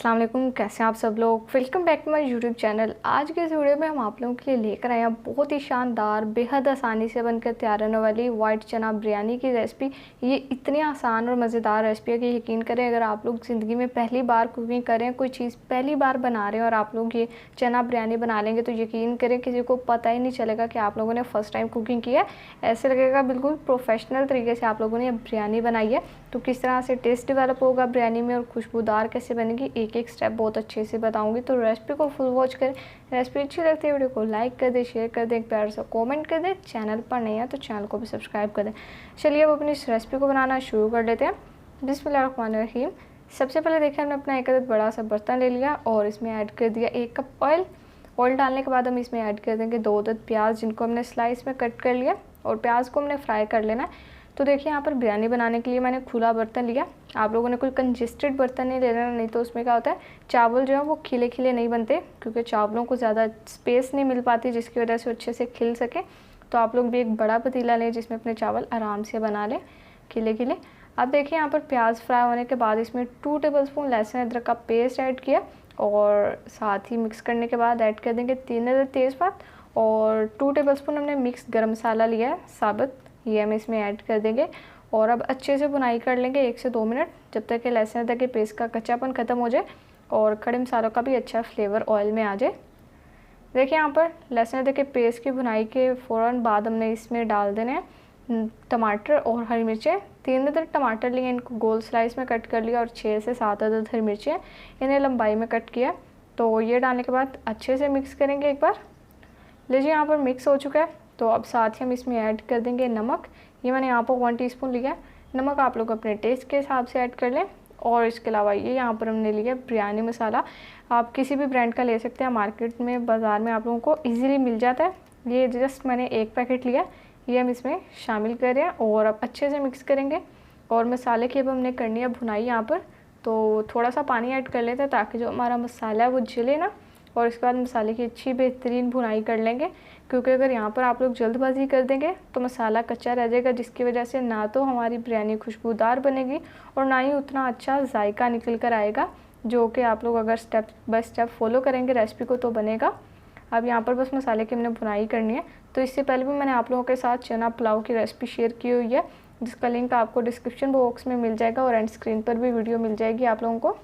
अस्सलाम वालेकुम, कैसे हैं आप सब लोग। Welcome back to my YouTube channel. आज के इस वीडियो में हम आप लोगों के लिए लेकर आए हैं बहुत ही शानदार, बेहद आसानी से बनकर तैयार होने वाली वाइट चना बिरयानी की रेसिपी। ये इतनी आसान और मज़ेदार रेसिपी है कि यकीन करें, अगर आप लोग ज़िंदगी में पहली बार कुकिंग करें, कोई चीज़ पहली बार बना रहे हैं और आप लोग ये चना बिरयानी बना लेंगे तो यकीन करें किसी को पता ही नहीं चलेगा कि आप लोगों ने फ़र्स्ट टाइम कुकिंग की है। ऐसे लगेगा बिल्कुल प्रोफेशनल तरीके से आप लोगों ने बिरयानी बनाई है। तो किस तरह से टेस्ट डेवलप होगा बिरयानी में और खुशबूदार कैसे बनेगी, एक एक स्टेप बहुत अच्छे से बताऊंगी। तो रेसिपी को फुल वॉच करें। रेसिपी अच्छी लगती है वीडियो को लाइक कर दें, शेयर कर दें, एक प्यार सा कमेंट कर दें। चैनल पर नहीं है तो चैनल को भी सब्सक्राइब कर दें। चलिए अब अपनी इस रेसिपी को बनाना शुरू कर लेते हैं। बिस्मिल्लाहिर्रहमानिर्रहीम। सबसे पहले देखिए, हमने अपना एक बड़ा सा बर्तन ले लिया और इसमें ऐड कर दिया 1 कप ऑयल। ऑयल डालने के बाद हम इसमें ऐड कर देंगे 2 अदद प्याज, जिनको हमने स्लाइस में कट कर लिया और प्याज को हमने फ्राई कर लेना है। तो देखिए, यहाँ पर बिरयानी बनाने के लिए मैंने खुला बर्तन लिया। आप लोगों ने कोई कंजेस्टेड बर्तन नहीं लेना, नहीं तो उसमें क्या होता है, चावल जो है वो खिले खिले नहीं बनते, क्योंकि चावलों को ज़्यादा स्पेस नहीं मिल पाती जिसकी वजह से अच्छे से खिल सके। तो आप लोग भी एक बड़ा पतीला लें जिसमें अपने चावल आराम से बना लें खिले खिले। अब देखिए, यहाँ पर प्याज फ्राई होने के बाद इसमें 2 टेबलस्पून लहसुन अदरक का पेस्ट ऐड किया और साथ ही मिक्स करने के बाद ऐड कर देंगे 3 अदद तेज़पात और 2 टेबलस्पून हमने मिक्स गरम मसाला लिया है साबुत, ये हम इसमें ऐड कर देंगे। और अब अच्छे से भुनाई कर लेंगे 1 से 2 मिनट, जब तक कि लहसुन अदरक के पेस्ट का कच्चापन ख़त्म हो जाए और खड़े मसालों का भी अच्छा फ्लेवर ऑयल में आ जाए। देखिए, यहाँ पर लहसुन अदरक के पेस्ट की भुनाई के फ़ौरन बाद हमने इसमें डाल देने हैं टमाटर और हरी मिर्चें। 3 अदद टमाटर लिए, इनको गोल स्लाइस में कट कर लिया और 6 से 7 अदद हरी मिर्चें, इन्हें लंबाई में कट किया। तो ये डालने के बाद अच्छे से मिक्स करेंगे एक बार। लीजिए, यहाँ पर मिक्स हो चुका है। तो अब साथ ही हम इसमें ऐड कर देंगे नमक। ये मैंने यहाँ पर 1 टीस्पून लिया है। नमक आप लोग अपने टेस्ट के हिसाब से ऐड कर लें। और इसके अलावा ये यहाँ पर हमने लिया बिरयानी मसाला। आप किसी भी ब्रांड का ले सकते हैं, मार्केट में बाज़ार में आप लोगों को इजीली मिल जाता है। ये जस्ट मैंने 1 पैकेट लिया, ये हम इसमें शामिल कर रहे हैं और अब अच्छे से मिक्स करेंगे। और मसाले की अब हमने करनी है भुनाई यहाँ पर, तो थोड़ा सा पानी ऐड कर लेते हैं ताकि जो हमारा मसाला है वो जले ना। और इसके बाद मसाले की अच्छी बेहतरीन भुनाई कर लेंगे, क्योंकि अगर यहाँ पर आप लोग जल्दबाजी कर देंगे तो मसाला कच्चा रह जाएगा, जिसकी वजह से ना तो हमारी बिरयानी खुशबूदार बनेगी और ना ही उतना अच्छा जायका निकल कर आएगा, जो कि आप लोग अगर स्टेप बाय स्टेप फॉलो करेंगे रेसिपी को तो बनेगा। अब यहाँ पर बस मसाले की हमने भुनाई करनी है। तो इससे पहले भी मैंने आप लोगों के साथ चना पुलाव की रेसिपी शेयर की हुई है, जिसका लिंक आपको डिस्क्रिप्शन बॉक्स में मिल जाएगा और एंड स्क्रीन पर भी वीडियो मिल जाएगी आप लोगों को।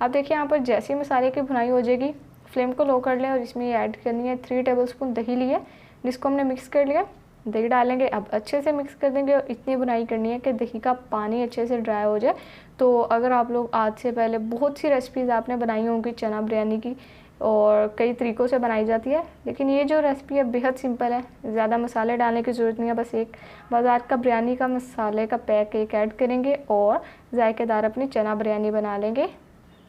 अब देखिए, यहाँ पर जैसे ही मसाले की भुनाई हो जाएगी, फ्लेम को लो कर लें और इसमें ऐड करनी है 3 टेबलस्पून दही लिए, जिसको हमने मिक्स कर लिया। दही डालेंगे, अब अच्छे से मिक्स कर देंगे और इतनी भुनाई करनी है कि दही का पानी अच्छे से ड्राई हो जाए। तो अगर आप लोग आज से पहले बहुत सी रेसिपीज़ आपने बनाई होंगी चना बिरयानी की और कई तरीक़ों से बनाई जाती है, लेकिन ये जो रेसिपी है बेहद सिंपल है, ज़्यादा मसाले डालने की ज़रूरत नहीं है। बस एक बाज़ार का बिरयानी का मसाले का पैक एक ऐड करेंगे और जायकेदार अपनी चना बिरयानी बना लेंगे।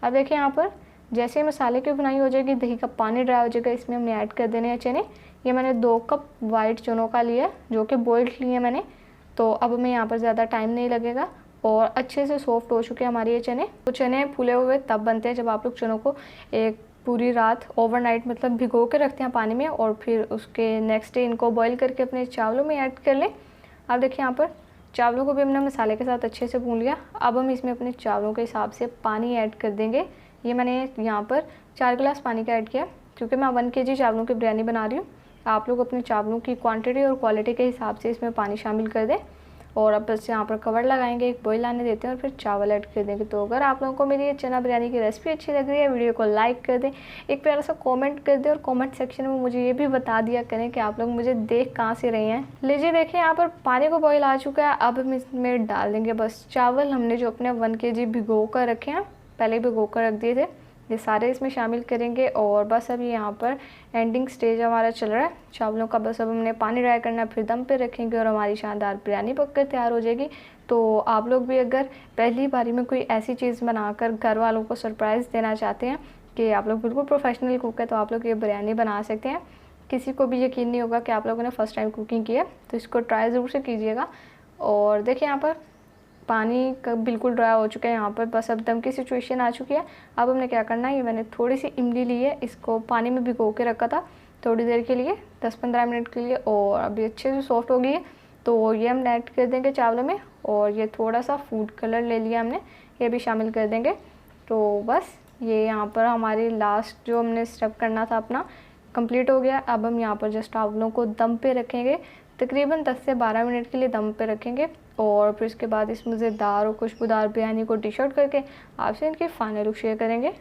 अब देखिए, यहाँ पर जैसे मसाले की भुनाई हो जाएगी, दही का पानी ड्राई हो जाएगा, इसमें हमने ऐड कर देने हैं चने। ये मैंने 2 कप वाइट चनों का लिया है, जो कि बॉइल्ड लिए हैं मैंने। तो अब हमें यहाँ पर ज़्यादा टाइम नहीं लगेगा और अच्छे से सॉफ्ट हो चुके हैं हमारे ये चने। तो चने फूले हुए तब बनते हैं जब आप लोग चनों को एक पूरी रात ओवरनाइट मतलब भिगो के रखते हैं पानी में और फिर उसके नेक्स्ट डे इनको बॉईल करके अपने चावलों में ऐड कर लें। अब देखिए, यहाँ पर चावलों को भी हमने मसाले के साथ अच्छे से भून लिया। अब हम इसमें अपने चावलों के हिसाब से पानी ऐड कर देंगे। ये मैंने यहाँ पर 4 गिलास पानी का ऐड किया, क्योंकि मैं 1 kg चावलों की बिरयानी बना रही हूँ। आप लोग अपने चावलों की क्वांटिटी और क्वालिटी के हिसाब से इसमें पानी शामिल कर दें। और अब बस यहाँ पर कवर लगाएंगे, एक बॉईल आने देते हैं और फिर चावल ऐड कर देंगे। तो अगर आप लोगों को मेरी ये चना बिरयानी की रेसिपी अच्छी लग रही है, वीडियो को लाइक कर दें, एक प्यारा सा कमेंट कर दें और कमेंट सेक्शन में मुझे ये भी बता दिया करें कि आप लोग मुझे देख कहाँ से रहे हैं। लीजिए, देखिए, यहाँ पर पानी को बॉईल आ चुका है। अब हम इसमें डाल देंगे बस चावल, हमने जो अपने 1 kg भिगो कर रखे हैं, पहले भिगो कर रख दिए थे, ये सारे इसमें शामिल करेंगे। और बस अभी यहाँ पर एंडिंग स्टेज हमारा चल रहा है चावलों का। बस अब हमने पानी ड्राई करना, फिर दम पे रखेंगे और हमारी शानदार बिरयानी पककर तैयार हो जाएगी। तो आप लोग भी अगर पहली बारी में कोई ऐसी चीज़ बनाकर घर वालों को सरप्राइज़ देना चाहते हैं कि आप लोग बिल्कुल प्रोफेशनल कुक है, तो आप लोग ये बिरयानी बना सकते हैं। किसी को भी यकीन नहीं होगा कि आप लोगों ने फ़र्स्ट टाइम कुकिंग की है, तो इसको ट्राई ज़रूर से कीजिएगा। और देखिए, यहाँ पर पानी का बिल्कुल ड्राई हो चुका है। यहाँ पर बस अब दम की सिचुएशन आ चुकी है। अब हमने क्या करना है, ये मैंने थोड़ी सी इमली ली है, इसको पानी में भिगो के रखा था थोड़ी देर के लिए, 10-15 मिनट के लिए, और अभी अच्छे से सॉफ्ट हो गई है। तो ये हम ऐड कर देंगे चावलों में। और ये थोड़ा सा फूड कलर ले लिया हमने, ये भी शामिल कर देंगे। तो बस ये यहाँ पर हमारी लास्ट जो हमने स्टेप करना था अपना कंप्लीट हो गया। अब हम यहाँ पर जस्ट आलूओं को दम पे रखेंगे, तकरीबन 10 से 12 मिनट के लिए दम पे रखेंगे और फिर उसके बाद इस मज़ेदार और खुशबूदार बिरयानी को डिश आउट करके आपसे इनकी फाइनल लुक शेयर करेंगे।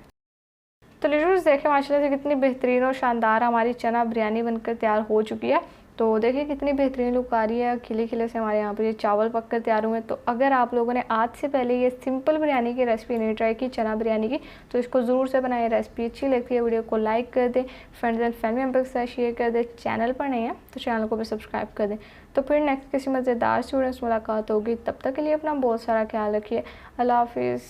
तो लीडर्स देखें माशाल्लाह से कितनी बेहतरीन और शानदार हमारी चना बिरयानी बनकर तैयार हो चुकी है। तो देखिए कितनी बेहतरीन लुक आ रही है, खिले खिले से हमारे यहाँ पर ये चावल पक कर तैयार हुए हैं। तो अगर आप लोगों ने आज से पहले ये सिंपल बिरयानी की रेसिपी नहीं ट्राई की, चना बिरयानी की, तो इसको ज़रूर से बनाएं। रेसिपी अच्छी लगती है वीडियो को लाइक कर दें, फ्रेंड्स एंड फैमिली मेम्बर के साथ शेयर कर दें। चैनल पर नहीं है तो चैनल को भी सब्सक्राइब कर दें। तो फिर नेक्स्ट किसी मज़ेदार स्टूडेंट्स मुलाकात होगी, तब तक के लिए अपना बहुत सारा ख्याल रखिए। अल्लाह हाफिज़।